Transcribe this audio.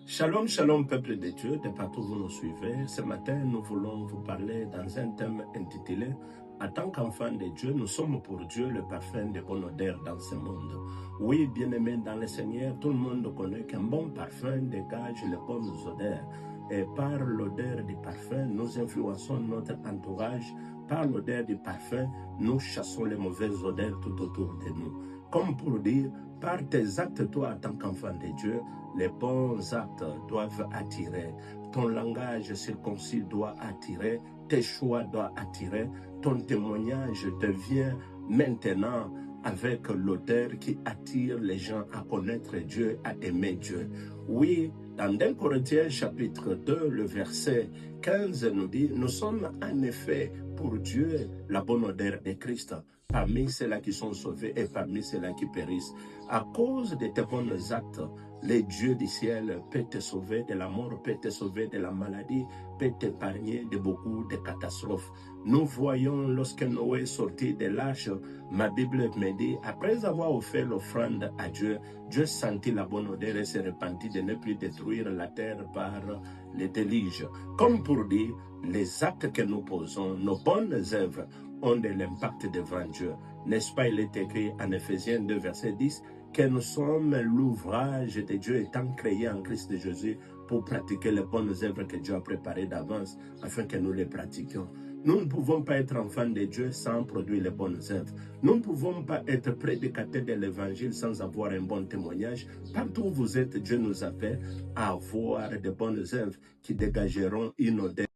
Shalom, shalom, peuple de Dieu, de partout où vous nous suivez. Ce matin, nous voulons vous parler dans un thème intitulé « En tant qu'enfants de Dieu, nous sommes pour Dieu le parfum de bonne odeur dans ce monde ». Oui, bien-aimés dans le Seigneur, tout le monde connaît qu'un bon parfum dégage les bonnes odeurs. Et par l'odeur du parfum, nous influençons notre entourage. Par l'odeur du parfum, nous chassons les mauvaises odeurs tout autour de nous. Comme pour dire, par tes actes, toi, en tant qu'enfant de Dieu, les bons actes doivent attirer. Ton langage circoncis doit attirer. Tes choix doivent attirer. Ton témoignage devient maintenant avec l'odeur qui attire les gens à connaître Dieu, à aimer Dieu. Oui, dans 1 Corinthiens chapitre 2, le verset 15 nous dit, nous sommes en effet pour Dieu la bonne odeur de Christ, parmi ceux-là qui sont sauvés et parmi ceux-là qui périssent. À cause de tes bons actes, le Dieu du ciel peut te sauver de la mort, peut te sauver de la maladie, peut t'épargner de beaucoup de catastrophes. Nous voyons lorsque Noé est sorti de l'arche, ma Bible me dit, après avoir offert l'offrande à Dieu, Dieu sentit la bonne odeur et se repentit de ne plus détruire la terre par les déluges. Comme pour dire, les actes que nous posons, nos bonnes œuvres, ont de l'impact devant Dieu. N'est-ce pas, il est écrit en Éphésiens 2, verset 10, que nous sommes l'ouvrage de Dieu étant créé en Christ Jésus pour pratiquer les bonnes œuvres que Dieu a préparées d'avance afin que nous les pratiquions. Nous ne pouvons pas être enfants de Dieu sans produire les bonnes œuvres. Nous ne pouvons pas être prédicateurs de l'évangile sans avoir un bon témoignage. Partout où vous êtes, Dieu nous appelle à avoir de bonnes œuvres qui dégageront une odeur